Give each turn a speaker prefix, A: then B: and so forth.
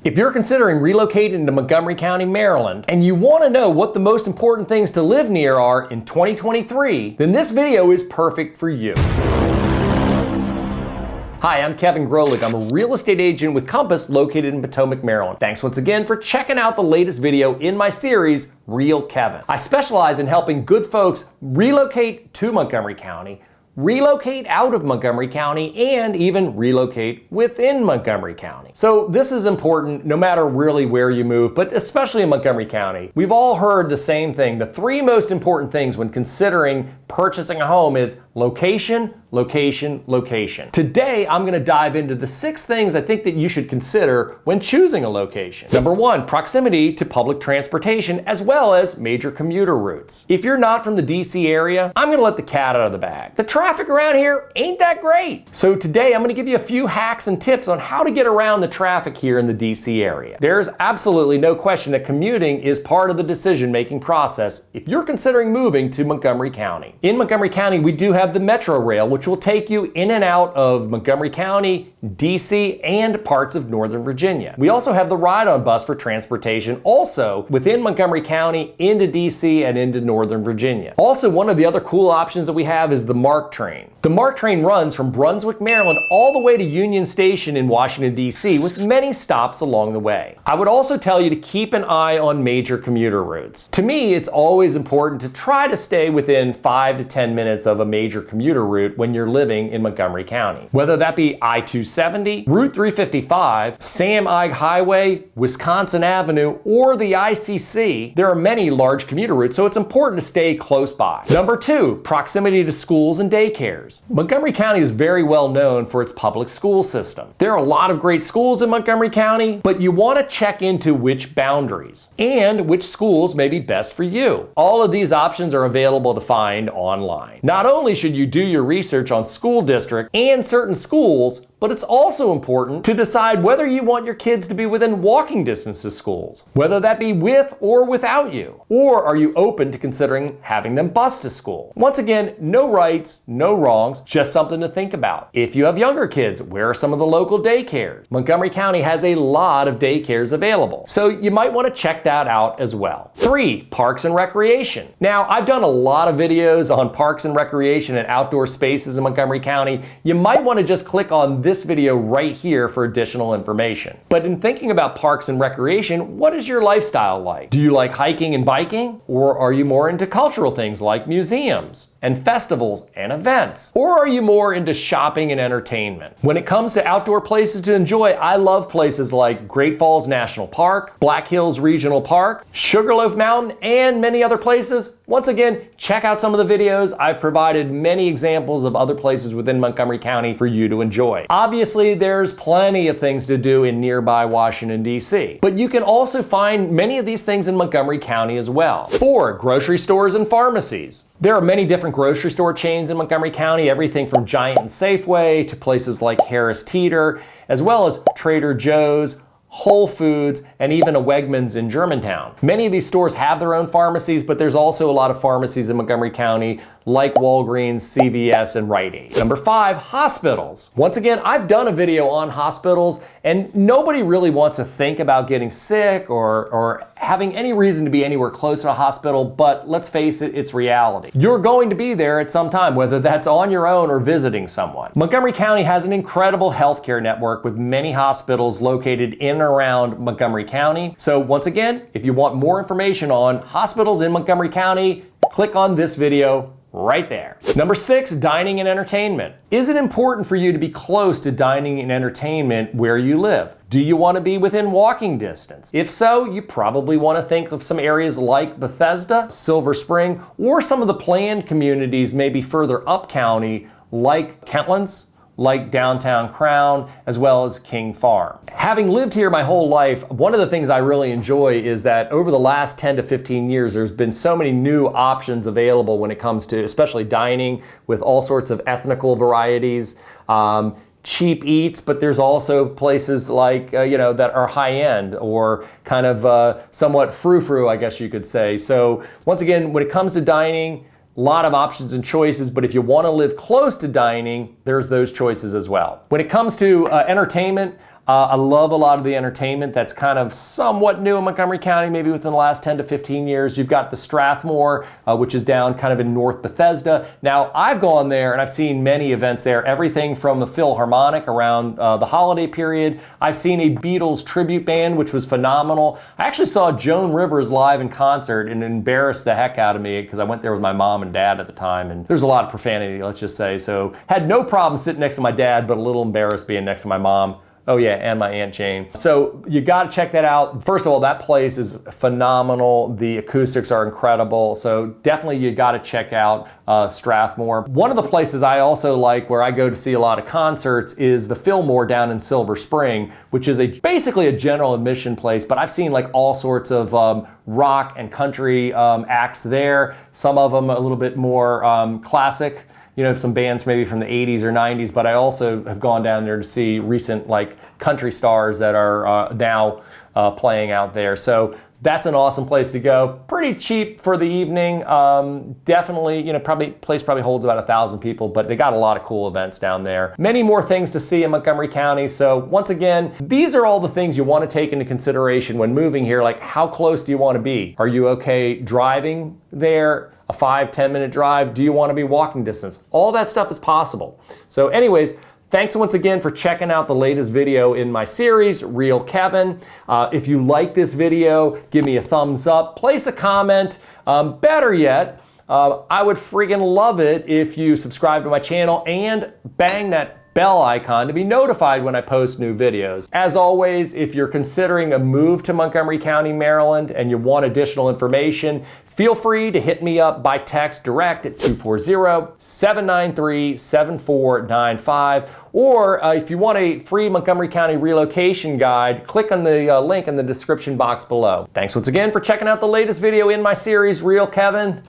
A: If you're considering relocating to Montgomery County, Maryland, and you want to know what the most important things to live near are in 2023, then this video is perfect for you. Hi, I'm Kevin Grolich. I'm a real estate agent with Compass located in Potomac, Maryland. Thanks once again for checking out the latest video in my series, Real Kevin. I specialize in helping good folks relocate to Montgomery County, relocate out of Montgomery County, and even relocate within Montgomery County. So this is important no matter really where you move, but especially in Montgomery County. We've all heard the same thing. The three most important things when considering purchasing a home is location, location, location. Today, I'm gonna dive into the 6 things I think that you should consider when choosing a location. Number 1, proximity to public transportation as well as major commuter routes. If you're not from the DC area, I'm gonna let the cat out of the bag. The traffic around here ain't that great. So today, I'm gonna give you a few hacks and tips on how to get around the traffic here in the DC area. There's absolutely no question that commuting is part of the decision-making process if you're considering moving to Montgomery County. In Montgomery County, we do have the Metro Rail, which will take you in and out of Montgomery County, DC, and parts of Northern Virginia. We also have the Ride-On Bus for transportation also within Montgomery County into DC and into Northern Virginia. Also, one of the other cool options that we have is the MARC train. The MARC train runs from Brunswick, Maryland all the way to Union Station in Washington, DC with many stops along the way. I would also tell you to keep an eye on major commuter routes. To me, it's always important to try to stay within 5 to 10 minutes of a major commuter route when you're living in Montgomery County. Whether that be I-270, Route 355, Sam Eig Highway, Wisconsin Avenue, or the ICC, there are many large commuter routes, so it's important to stay close by. Number 2, proximity to schools and daycares. Montgomery County is very well known for its public school system. There are a lot of great schools in Montgomery County, but you want to check into which boundaries and which schools may be best for you. All of these options are available to find online. Not only should you do your research on school district and certain schools, but it's also important to decide whether you want your kids to be within walking distance to schools, whether that be with or without you, or are you open to considering having them bus to school? Once again, no rights, no wrongs, just something to think about. If you have younger kids, where are some of the local daycares? Montgomery County has a lot of daycares available, so you might want to check that out as well. 3, parks and recreation. Now, I've done a lot of videos on parks and recreation and outdoor spaces in Montgomery County. You might want to just click on this video right here for additional information. But in thinking about parks and recreation, what is your lifestyle like? Do you like hiking and biking? Or are you more into cultural things like museums and festivals and events? Or are you more into shopping and entertainment? When it comes to outdoor places to enjoy, I love places like Great Falls National Park, Black Hills Regional Park, Sugarloaf Mountain, and many other places. Once again, check out some of the videos. I've provided many examples of other places within Montgomery County for you to enjoy. Obviously, there's plenty of things to do in nearby Washington, DC, but you can also find many of these things in Montgomery County as well. 4, grocery stores and pharmacies. There are many different grocery store chains in Montgomery County, everything from Giant and Safeway to places like Harris Teeter, as well as Trader Joe's, Whole Foods, and even a Wegmans in Germantown. Many of these stores have their own pharmacies, but there's also a lot of pharmacies in Montgomery County like Walgreens, CVS, and Rite Aid. Number 5, hospitals. Once again, I've done a video on hospitals, and nobody really wants to think about getting sick or having any reason to be anywhere close to a hospital, but let's face it, it's reality. You're going to be there at some time, whether that's on your own or visiting someone. Montgomery County has an incredible healthcare network with many hospitals located in and around Montgomery County. So once again, if you want more information on hospitals in Montgomery County, click on this video right there. Number 6, dining and entertainment. Is it important for you to be close to dining and entertainment where you live? Do you want to be within walking distance? If so, you probably want to think of some areas like Bethesda, Silver Spring, or some of the planned communities maybe further up county like Kentlands, like downtown Crown, as well as King Farm. Having lived here my whole life, one of the things I really enjoy is that over the last 10 to 15 years, there's been so many new options available when it comes to especially dining with all sorts of ethnical varieties. Cheap eats, but there's also places like, that are high-end or kind of somewhat frou-frou, I guess you could say. So once again, when it comes to dining, a lot of options and choices, but if you want to live close to dining, there's those choices as well. When it comes to entertainment, I love a lot of the entertainment that's kind of somewhat new in Montgomery County, maybe within the last 10 to 15 years. You've got the Strathmore, which is down kind of in North Bethesda. Now, I've gone there and I've seen many events there, everything from the Philharmonic around the holiday period. I've seen a Beatles tribute band, which was phenomenal. I actually saw Joan Rivers live in concert and embarrassed the heck out of me because I went there with my mom and dad at the time, and there's a lot of profanity, let's just say. So had no problem sitting next to my dad, but a little embarrassed being next to my mom. Oh yeah, and my Aunt Jane. So you gotta check that out. First of all, that place is phenomenal. The acoustics are incredible. So definitely you gotta check out Strathmore. One of the places I also like where I go to see a lot of concerts is the Fillmore down in Silver Spring, which is basically a general admission place, but I've seen like all sorts of rock and country acts there. Some of them a little bit more classic, you know, some bands maybe from the 80s or 90s, but I also have gone down there to see recent like country stars that are now playing out there. So that's an awesome place to go. Pretty cheap for the evening. Definitely, you know, place probably holds about 1,000 people, but they got a lot of cool events down there. Many more things to see in Montgomery County. So once again, these are all the things you want to take into consideration when moving here. Like, how close do you want to be? Are you okay driving there? A 5-10 minute drive? Do you want to be walking distance? All that stuff is possible. So anyways, thanks once again for checking out the latest video in my series, Real Kevin. If you like this video, give me a thumbs up, place a comment. Better yet, I would friggin' love it if you subscribe to my channel and bang that bell icon to be notified when I post new videos. As always, if you're considering a move to Montgomery County, Maryland, and you want additional information, feel free to hit me up by text direct at 240-793-7495. Or if you want a free Montgomery County relocation guide, click on the link in the description box below. Thanks once again for checking out the latest video in my series, Real Kevin.